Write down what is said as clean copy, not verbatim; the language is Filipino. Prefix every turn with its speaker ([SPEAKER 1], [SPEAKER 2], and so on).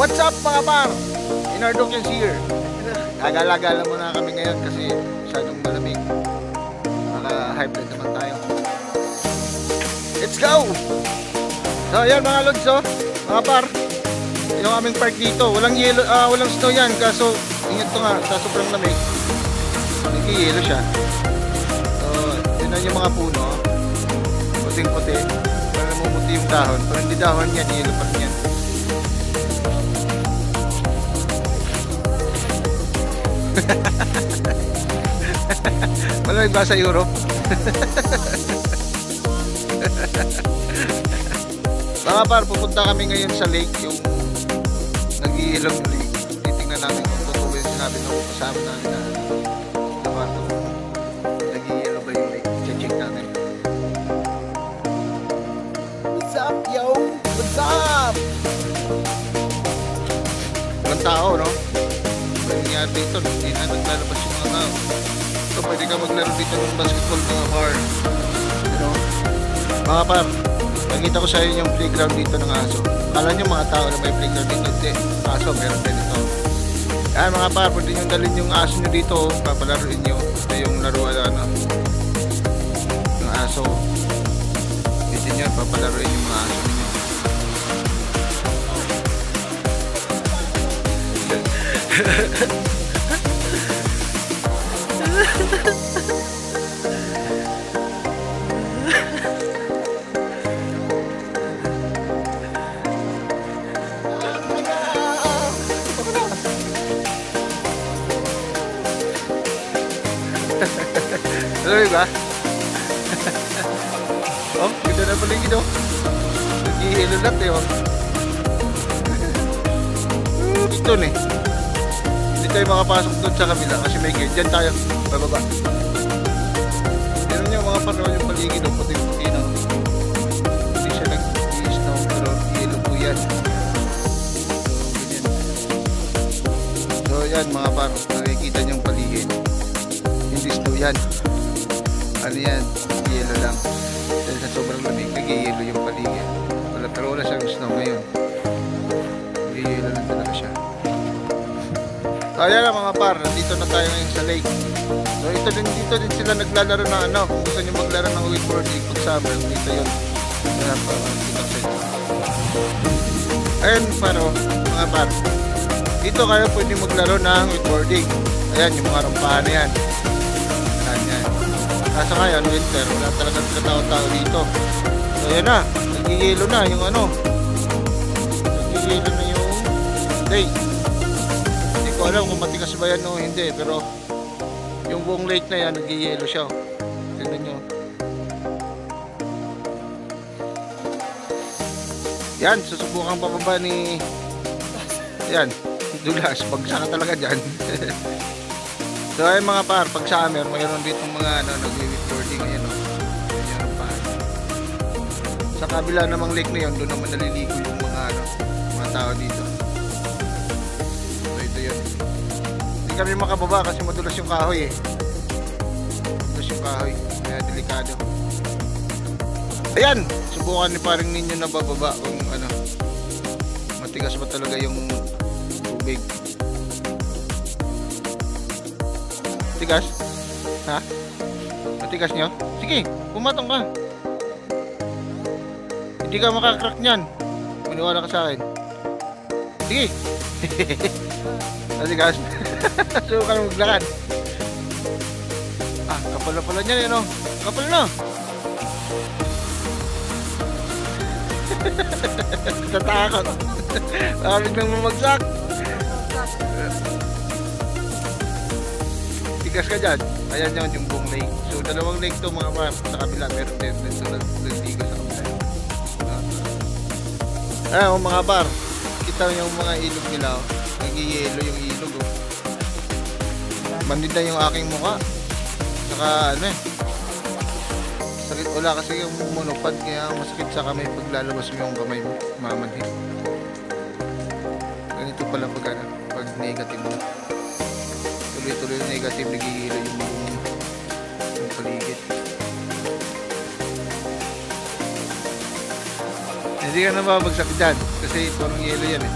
[SPEAKER 1] What's up mga par? Inardok is here. Gagala-gala muna kami ngayon kasi masyadong malamig. Naka-high blood naman tayo. Let's go! So ayan mga lods, oh, mga par, yung aming park dito, walang yelo, walang snow yan, kaso ingat to nga, sa sobrang lamig nag-yelo siya. So yun na yung mga puno, puting puti, para namumuti yung dahon, pero hindi dahon yan, yelo pa rin yan. Malamig ba sa Europe? Mga par, pupunta kami ngayon sa lake, yung nag-iilong lake. Titingnan namin kung totoo yung sinabi ng kasama namin na nag-iilong ba yung lake. Check namin. What's up, yo? What's up? Walang tao, no? Nangyari dito, hindi na naglalabas yung mga tao. So pwede ka maglaro dito ng basketball, mga par. You know? Mga par, nakita ko sa inyo yung playground dito ng aso. Kala nyo mga tao na may playground dito. Hindi, aso meron din ito. Yan mga par, pwede nyo dalhin yung aso nyo dito. Papalaruin nyo. Ito yung laruan, ano, yung aso. Dito nyo, papalaruin yung mga aso nyo. Tuloy ba? Oh, ganda na paligid, oh. Nag-ihilo lahat eh, oh. Dito eh. Hindi tayo makapasok doon sa kabila kasi may gate. Diyan tayo, bababa. Pero nyo mga panaw yung paligid, oh. Puti-puti na. Hindi siya nag-i-snow pero hilo po yan. So yan mga par, nakikita nyo yung paligid. Hindi snow yan. Ano yan? Yelo lang. Dahil sa sobrang lamig, nag-yelo yung paligid. Pero wala siyang snow ngayon. Nag-yelo lang talaga siya. So ayan lang mga par, dito na tayo ngayon sa lake. So dito din sila naglalaro na ano. Kung gusto nyo maglaro ng wakeboarding pag summer, dito yun. Ayan pa, dito sa ito. Ayan paro, mga par, dito kayo pwede maglaro ng wakeboarding. Ayan yung mga rampahan na yan. Ayan. Nasa ngayon, winter, wala talagang katao-tao dito. So ayan na, nag-yelo na yung ano. Nag-yelo na yung lake. Hindi ko alam kung matigas ba yan o hindi, pero yung buong lake na yan, nag-yelo siya. Tignan nyo. Yan, susubukan pababa ni... Yan, dulas, bagsak ka talaga dyan. So ay mga par, pag summer, mayroon dito mga ano, nag-wakeboarding ngayon, no? Mayroon pa. Sa kabila namang lake na yun, doon naman naliligo yung mga ano, mga tao dito. So ito yun. Hindi kami makababa kasi madulas yung kahoy eh. Madulas yung kahoy, kaya delikado. Ayan, subukan ni paring ninyo na bababa kung ano, matigas ba talaga yung tubig. Matigas? Ha? Matigas nyo? Sige, pumatong ka. Hindi ka makakrack nyan. Maniwala ka sa akin. Sige. Matigas. Subukan mo maglakad. Ah, kapal na pala nyan, no? Kapal na. Tatakot. Makamig nang mamagsak. Tigas ka dyan. Ayan yun yung buong lake. So dalawang lake to mga par. Sa kabila meron din. So nagtigas sa kabila. Ayan mga par. Kita yung mga ilog nila. Nag-yelo yung ilog. Oh. Manid na yung aking mukha. Saka ano eh. Sakit wala kasi yung monopod. Kaya masakit sa kamay pag lalabas mo yung kamay mo. Mamanhid. Ganito pala pag, ano, pag negative mo. Tuloy-tuloy yung negative, nagigilo yung paligid. Hindi ka nababagsak dyan kasi parang yelo yan eh.